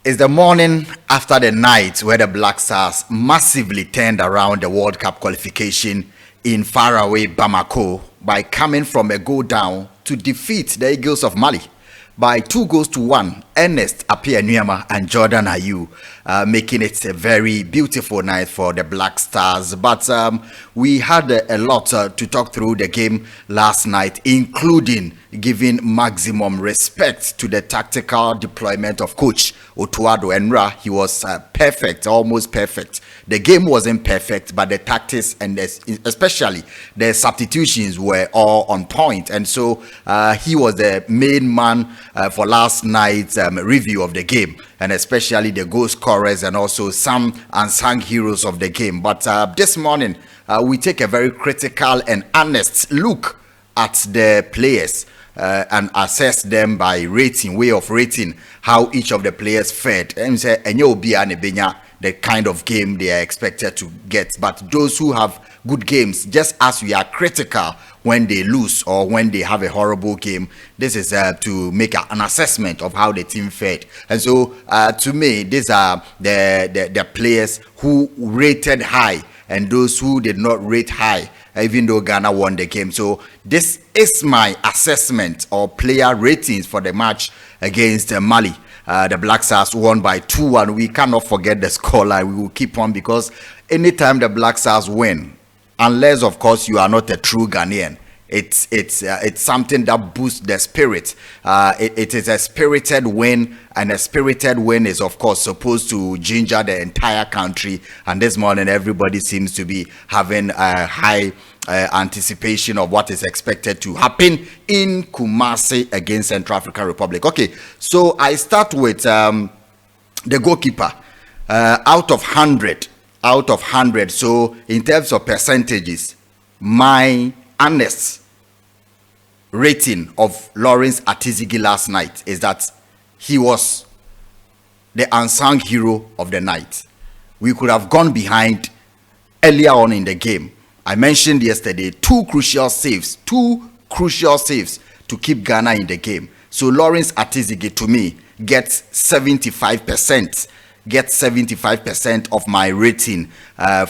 It's the morning after the night where the Black Stars massively turned around the World Cup qualification in faraway Bamako by coming from a goal down to defeat the Eagles of Mali by 2-1. Ernest Nuamah and Jordan Ayew, making it a very beautiful night for the Black Stars. But we had a lot to talk through the game last night, including giving maximum respect to the tactical deployment of Coach Otuado Enra. He was perfect, almost perfect. The game wasn't perfect, but the tactics and especially the substitutions were all on point. And so he was the main man for last night's review of the game, and especially the goal scorers and also some unsung heroes of the game. But this morning, we take a very critical and honest look at the players and assess them by rating, way of rating how each of the players fared. And say, the kind of game they are expected to get. But those who have good games, just as we are critical when they lose or when they have a horrible game, this is to make an assessment of how the team fared. And so to me, these are the players who rated high and those who did not rate high, even though Ghana won the game. So this is my assessment or player ratings for the match against Mali. The Black Stars won by 2-1. We cannot forget the scoreline. We will keep on, because anytime the Black Stars win, unless of course you are not a true Ghanaian, it's something that boosts the spirit. It is a spirited win, and a spirited win is of course supposed to ginger the entire country. And this morning everybody seems to be having a high anticipation of what is expected to happen in Kumasi against Central African Republic. Okay, so I start with the goalkeeper. Out of 100, so in terms of percentages, my honest rating of Lawrence Atizigi last night is that he was the unsung hero of the night. We could have gone behind earlier on in the game. I mentioned yesterday two crucial saves to keep Ghana in the game. So Lawrence Atizigi, to me, gets 75% of my rating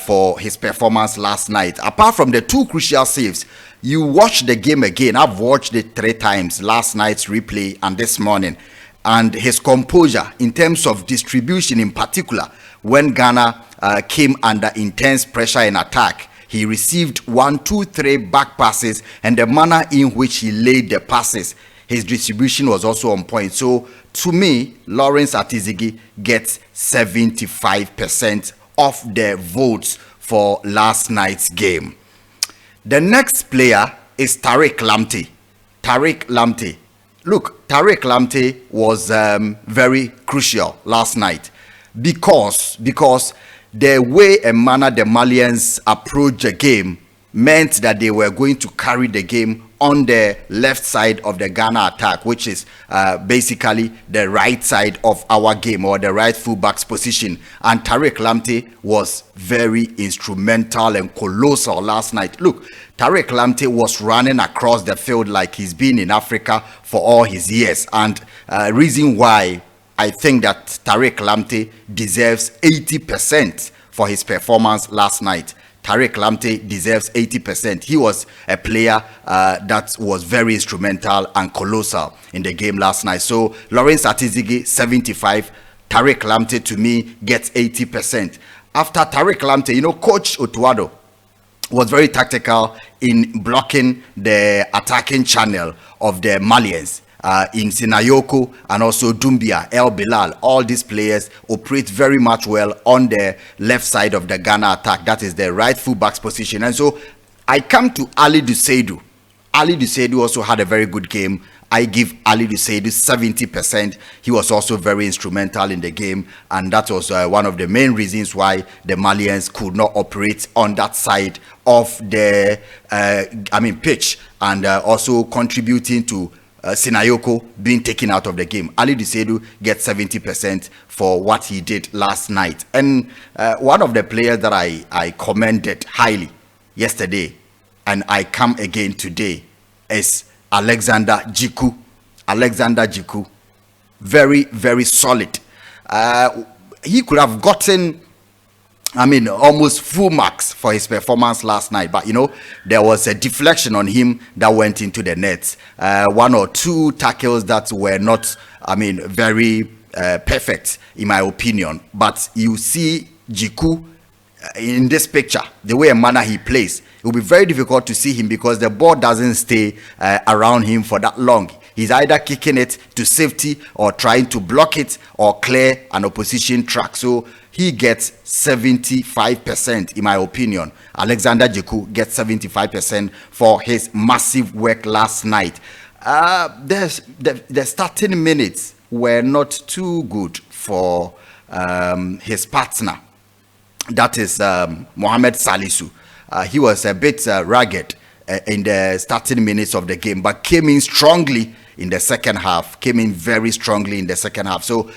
for his performance last night. Apart from the two crucial saves, you watch the game again. I've watched it 3 times, last night's replay and this morning. And his composure in terms of distribution in particular, when Ghana came under intense pressure in attack, he received 1, 2, 3 back passes, and the manner in which he laid the passes, his distribution was also on point. So to me, Lawrence Atizigi gets 75% of the votes for last night's game. The next player is Tariq Lamptey. Look, Tariq Lamptey was very crucial last night because the way and manner the Malians approached the game meant that they were going to carry the game on the left side of the Ghana attack, which is basically the right side of our game, or the right fullback's position. And Tariq Lamptey was very instrumental and colossal last night. Look, Tariq Lamptey was running across the field like he's been in Africa for all his years. And reason why I think that Tariq Lamptey deserves 80% for his performance last night. Tariq Lamptey deserves 80%. He was a player that was very instrumental and colossal in the game last night. So Lawrence Atizigi 75, Tariq Lamptey to me gets 80%. After Tariq Lamptey, Coach Otuado was very tactical in blocking the attacking channel of the Malians. In Sinayoko and also Dumbia, El Bilal, all these players operate very much well on the left side of the Ghana attack. That is the right fullback's position. And so I come to Ali Duseidu. Ali Duseidu also had a very good game. I give Ali Duseidu 70%. He was also very instrumental in the game, and that was one of the main reasons why the Malians could not operate on that side of the pitch, and also contributing to Sinayoko being taken out of the game. Ali Duseidu gets 70% for what he did last night. And one of the players that I commended highly yesterday, and I come again today, is Alexander Djiku. Very, very solid. He could have gotten, I mean, almost full marks for his performance last night. But, there was a deflection on him that went into the net. One or two tackles that were not, very perfect, in my opinion. But you see Jiku in this picture, the way and manner he plays, it will be very difficult to see him because the ball doesn't stay around him for that long. He's either kicking it to safety or trying to block it or clear an opposition track. So he gets 75%, in my opinion. Alexander Jiku gets 75% for his massive work last night. The starting minutes were not too good for his partner. That is Mohamed Salisu. He was a bit ragged in the starting minutes of the game, but came in strongly in the second half. Came in very strongly in the second half. So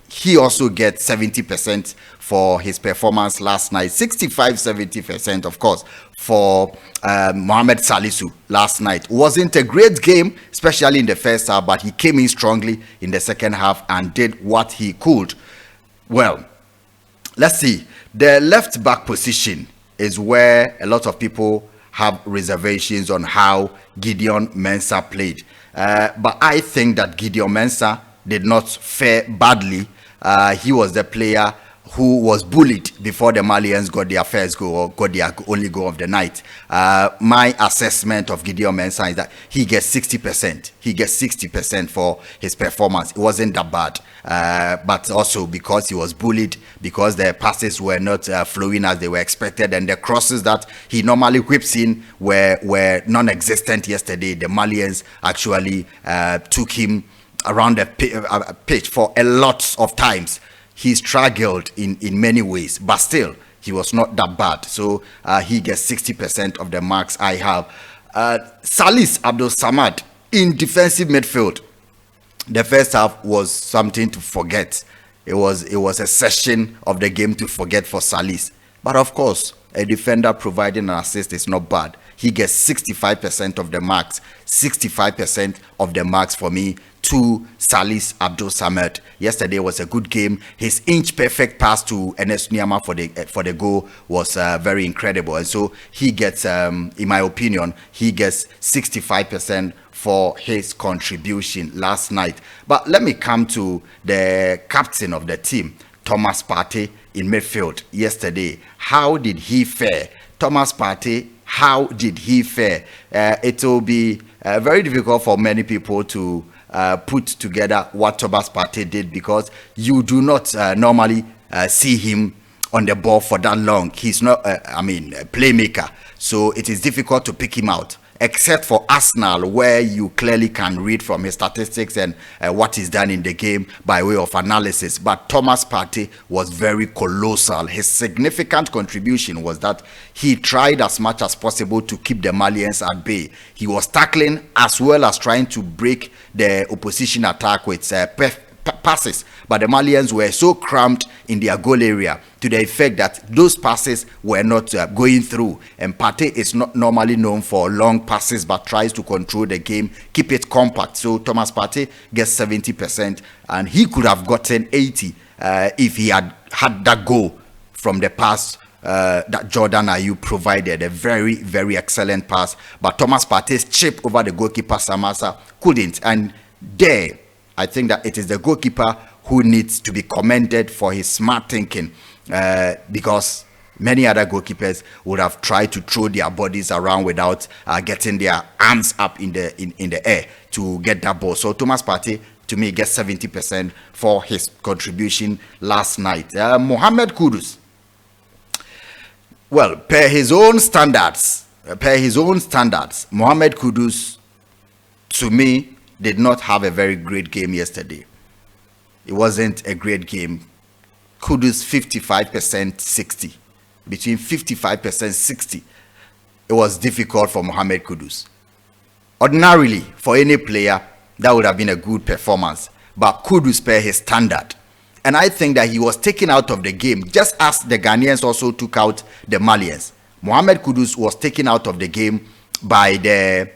he also gets 70% for his performance last night. 65-70%, of course, for Mohamed Salisu last night. Wasn't a great game, especially in the first half, but he came in strongly in the second half and did what he could. Well, let's see. The left back position is where a lot of people have reservations on how Gideon Mensah played. But I think that Gideon Mensah did not fare badly. He was the player who was bullied before the Malians got their first goal or got their only goal of the night. My assessment of Gideon Mensah is that he gets 60%. He gets 60% for his performance. It wasn't that bad. But also because he was bullied, because the passes were not flowing as they were expected, and the crosses that he normally whips in were non-existent yesterday. The Malians actually took him around the pitch for a lot of times. He struggled in many ways, but still, he was not that bad. So he gets 60% of the marks I have. Salis Abdul Samad in defensive midfield. The first half was something to forget. It was a session of the game to forget for Salis. But of course, a defender providing an assist is not bad. He gets 65% of the marks. 65% of the marks for me to Salis Abdul Samad. Yesterday was a good game. His inch perfect pass to Ernest Nuamah for the goal was very incredible. And so he gets, in my opinion, he gets 65% for his contribution last night. But let me come to the captain of the team, Thomas Partey in midfield yesterday. How did he fare? Thomas Partey, how did he fare? It will be very difficult for many people to put together what Thomas Partey did because you do not normally see him on the ball for that long. He's not, a playmaker. So it is difficult to pick him out, except for Arsenal, where you clearly can read from his statistics and what he's done in the game by way of analysis. But Thomas Partey was very colossal. His significant contribution was that he tried as much as possible to keep the Malians at bay. He was tackling as well as trying to break the opposition attack with passes, but the Malians were so cramped in their goal area to the effect that those passes were not going through. And Partey is not normally known for long passes, but tries to control the game, keep it compact. So Thomas Partey gets 70%, and he could have gotten 80 if he had that goal from the pass that Jordan Ayew provided. A very, very excellent pass, but Thomas Partey's chip over the goalkeeper Samasa couldn't. And there, I think that it is the goalkeeper who needs to be commended for his smart thinking, because many other goalkeepers would have tried to throw their bodies around without getting their arms up in the air to get that ball. So Thomas Partey, to me, gets 70% for his contribution last night. Mohamed Kudus, well, per his own standards, Mohamed Kudus, to me, did not have a very great game yesterday. It wasn't a great game. Kudus 55%, 60. Between 55% 60. It was difficult for Mohamed Kudus. Ordinarily, for any player, that would have been a good performance. But Kudus per his standard. And I think that he was taken out of the game, just as the Ghanaians also took out the Malians. Mohamed Kudus was taken out of the game by the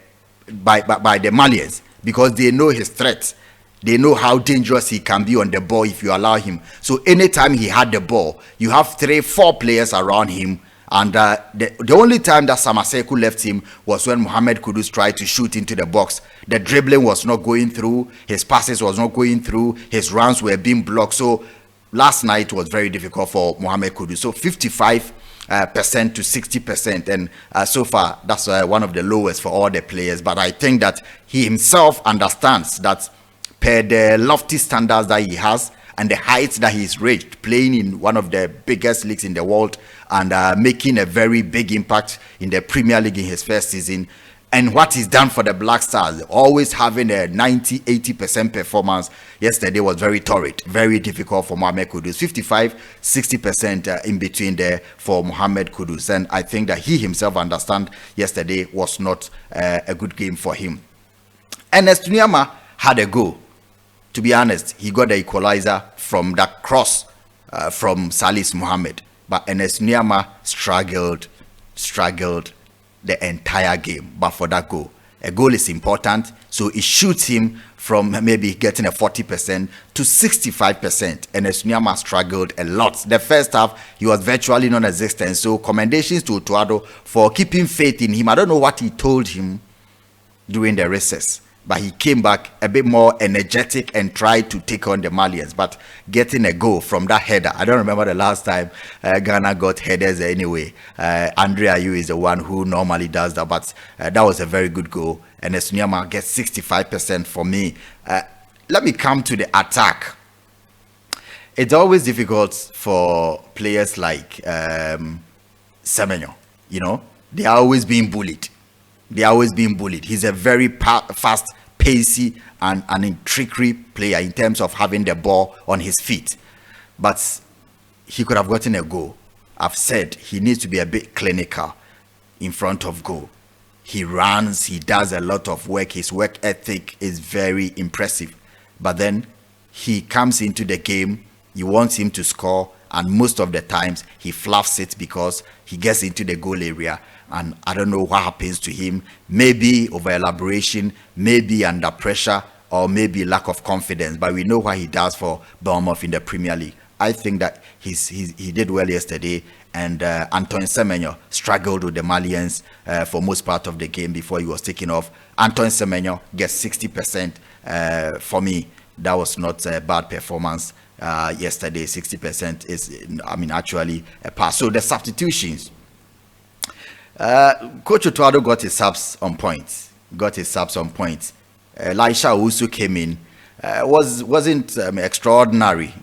Malians, because they know his threat. They know how dangerous he can be on the ball if you allow him. So anytime he had the ball, you have 3-4 players around him. And the only time that Samaseku left him was when Mohamed Kudus tried to shoot into the box. The dribbling was not going through. His passes was not going through. His runs were being blocked. So last night was very difficult for Mohamed Kudus. So 55% to 60%. And so far, that's one of the lowest for all the players. But I think that he himself understands that per the lofty standards that he has, and the heights that he's reached, playing in one of the biggest leagues in the world and making a very big impact in the Premier League in his first season, and what he's done for the Black Stars, always having a 90-80% performance yesterday was very torrid, very difficult for Mohamed Kudus. 55-60% in between there for Mohamed Kudus, and I think that he himself understands yesterday was not a good game for him. Ernest Nuamah had a go. To be honest, he got the equalizer from that cross from Salis Mohammed. But Ernest Nuamah struggled the entire game. But for that goal, a goal is important. So it shoots him from maybe getting a 40% to 65%. Ernest Nuamah struggled a lot. The first half, he was virtually non-existent. So commendations to Otuado for keeping faith in him. I don't know what he told him during the recess, but he came back a bit more energetic and tried to take on the Malians. But getting a goal from that header, I don't remember the last time Ghana got headers anyway. Andre Ayew is the one who normally does that, but that was a very good goal. And Ernest Nuamah gets 65% for me. Let me come to the attack. It's always difficult for players like Semenyo. You know, they are always being bullied. He's a very fast, pacey, and an intricate player in terms of having the ball on his feet. But he could have gotten a goal. I've said he needs to be a bit clinical in front of goal. He runs, he does a lot of work. His work ethic is very impressive. But then he comes into the game, you want him to score, and most of the times he fluffs it because he gets into the goal area. And I don't know what happens to him. Maybe over elaboration, maybe under pressure, or maybe lack of confidence. But we know what he does for Bournemouth in the Premier League. I think that he did well yesterday. And Antoine Semenyo struggled with the Malians for most part of the game before he was taken off. Antoine Semenyo gets 60%. For me, that was not a bad performance yesterday. 60% is, actually a pass. So the substitutions. Coach Otuado got his subs on point. Elisha Owusu came in. Wasn't extraordinary.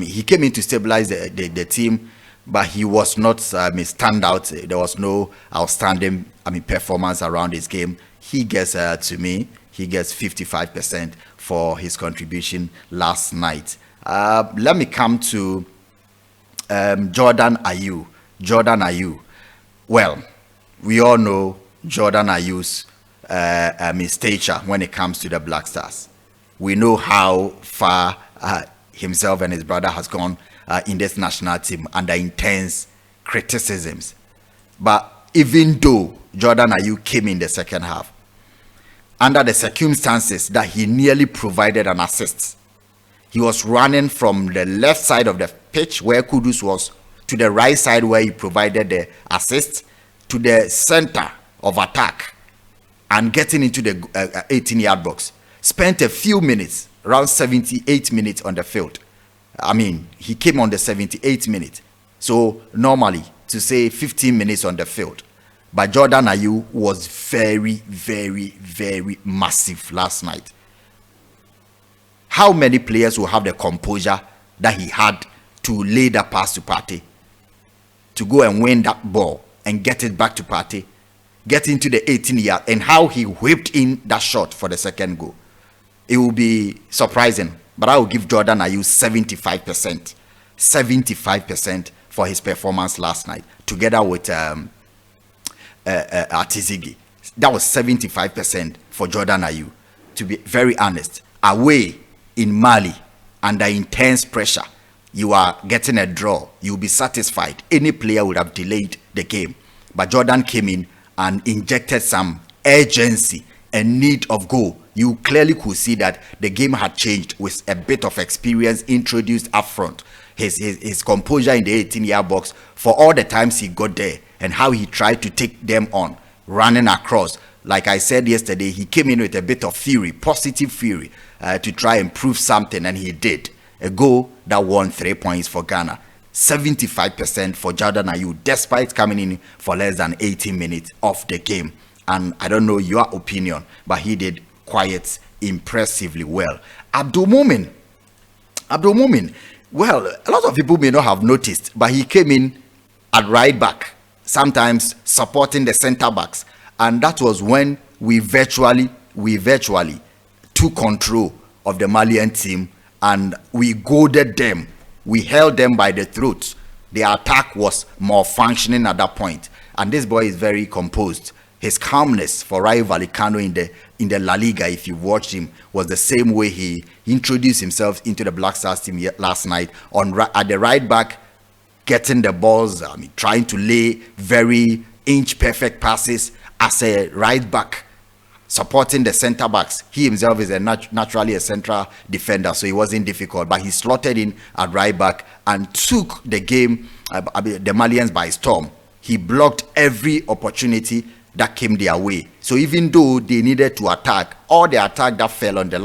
He came in to stabilize the team, but he was not standout. There was no outstanding performance around his game. He gets to me. He gets 55% for his contribution last night. Let me come to Jordan Ayew. Well, we all know Jordan Ayew's stature when it comes to the Black Stars. We know how far himself and his brother has gone in this national team under intense criticisms. But even though Jordan Ayew came in the second half, under the circumstances that he nearly provided an assist, he was running from the left side of the pitch where Kudus was to the right side where he provided the assist, to the center of attack, and getting into the 18-yard box. Spent a few minutes, around 78 minutes on the field. He came on the 78th minute. So normally, to say 15 minutes on the field. But Jordan Ayew was very, very, very massive last night. How many players will have the composure that he had to lay that pass to Partey, to go and win that ball and get it back to Partey, get into the 18-yard, and how he whipped in that shot for the second goal? It will be surprising, but I will give Jordan Ayew 75% for his performance last night, together with Atizigi. That was 75% for Jordan Ayew. To be very honest, away in Mali, under intense pressure, you are getting a draw, you'll be satisfied. Any player would have delayed the game. But Jordan came in and injected some urgency and need of goal. you clearly could see that the game had changed with a bit of experience introduced up front. His composure in the 18-yard box for all the times he got there and how he tried to take them on, running across. Like I said yesterday, he came in with a bit of fury, positive fury, to try and prove something, and he did. A goal that won 3 points for Ghana. 75% for Jordan Ayew, despite coming in for less than 80 minutes of the game. And I don't know your opinion, but he did quite impressively well. Abdul Mumin, well, a lot of people may not have noticed, but he came in at right back, sometimes supporting the center backs, and that was when we virtually took control of the Malian team, and we goaded them. We held them by the throat. The attack was more functioning at that point, and this boy is very composed. His calmness for Rayo Vallecano in the La Liga, if you watched him, was the same way he introduced himself into the Black Stars team last night at the right back, getting the balls, trying to lay very inch-perfect passes as a right back, supporting the center backs. He himself is naturally a central defender, so it wasn't difficult, but he slotted in at right back and took the game, the Malians, by storm. He blocked every opportunity that came their way. So even though they needed to attack, all the attack that fell on the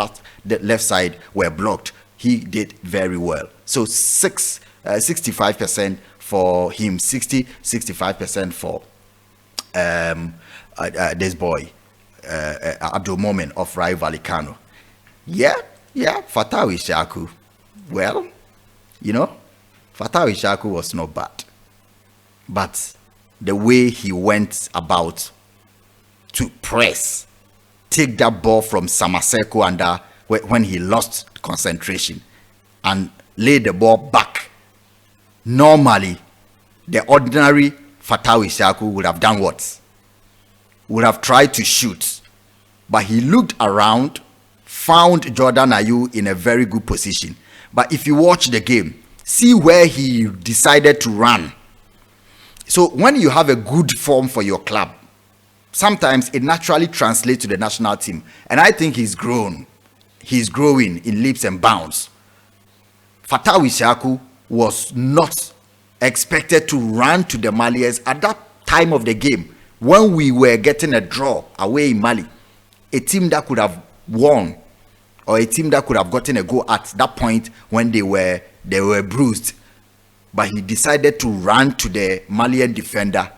left side were blocked. He did very well. So 65% for him, 65% for this boy, Abdul Momen of Rayo Vallecano. Yeah, Fatawi Shaku. Well, Fatawi Shaku was not bad, but the way he went about to press, take that ball from Samaseko and when he lost concentration and lay the ball back. Normally, the ordinary Fatawi Shaku would have done what? Would have tried to shoot, but he looked around, found Jordan Ayew in a very good position. But if you watch the game, see where he decided to run. So when you have a good form for your club, sometimes it naturally translates to the national team. And I think he's grown. He's growing in leaps and bounds. Fatawi Shaku was not expected to run to the Malians at that time of the game when we were getting a draw away in Mali. A team that could have won, or a team that could have gotten a goal at that point when they were bruised. But he decided to run to the Malian defender,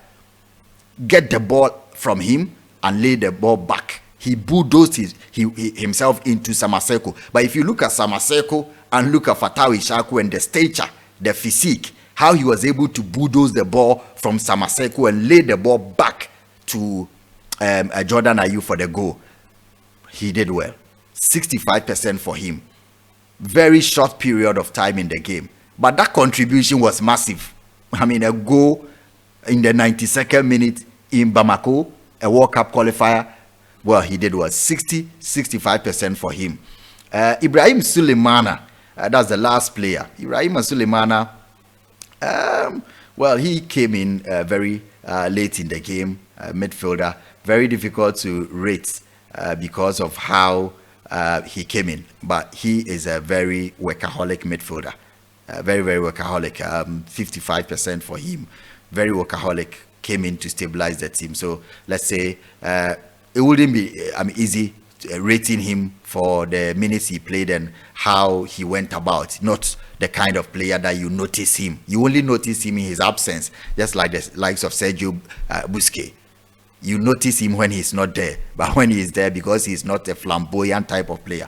get the ball from him, and lay the ball back. He bulldozed himself into Samaseko. But if you look at Samaseko and look at Fatawi Shaku and the stature, the physique, how he was able to bulldoze the ball from Samaseko and lay the ball back to Jordan Ayew for the goal, he did well. 65% for him. Very short period of time in the game. But that contribution was massive. A goal in the 92nd minute in Bamako, a World Cup qualifier. Well, he did what? 65% for him. Ibrahim Sulemana, that's the last player. Ibrahim Sulemana, well, he came in very late in the game, midfielder. Very difficult to rate because of how he came in. But he is a very workaholic midfielder. Very, very workaholic. 55% for him. Very workaholic. Came in to stabilize the team. So let's say it wouldn't be easy rating him for the minutes he played and how he went about. Not the kind of player that you notice him. You only notice him in his absence, just like the likes of Sergio Busquets. You notice him when he's not there, but when he's there, because he's not a flamboyant type of player,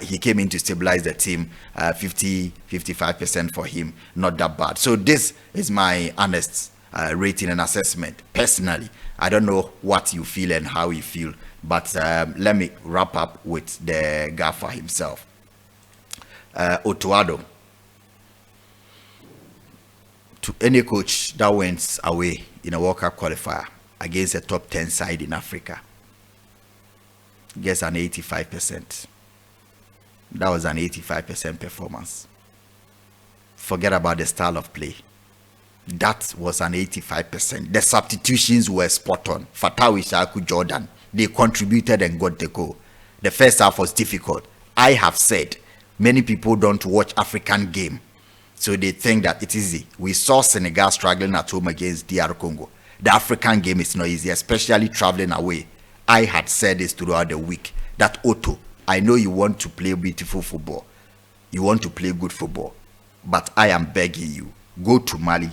he came in to stabilize the team. 55% for him, not that bad. So this is my honest rating and assessment. Personally, I don't know what you feel and how you feel, but let me wrap up with the gaffer himself. Otuado. To any coach that went away in a World Cup qualifier against a top 10 side in Africa gets an 85%. That was an 85% performance. Forget about the style of play. That was an 85%. The substitutions were spot on. Fatawi Shaku, Jordan, they contributed and got the goal. The first half was difficult. I have said many people don't watch African game, so they think that it's easy. We saw Senegal struggling at home against DR Congo. The African game is not easy, especially traveling away. I had said this throughout the week that Otto, I know you want to play beautiful football. You want to play good football. But I am begging you, go to Mali,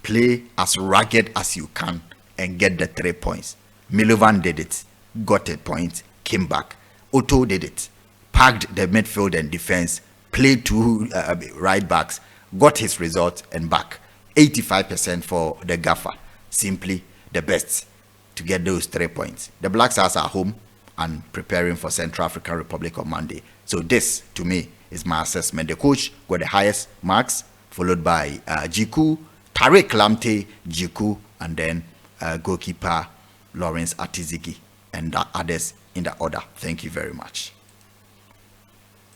play as rugged as you can, and get the 3 points. Milovan did it, got a point, came back. Otto did it, packed the midfield and defense, played two right backs, got his result and back. 85% for the gaffer. Simply the best to get those 3 points. The Black Stars are home and preparing for Central African Republic on Monday. So this, to me, is my assessment. The coach got the highest marks, followed by Jiku, Tariq Lamte, Jiku, and then goalkeeper Lawrence Atizigi, and others in the order. Thank you very much.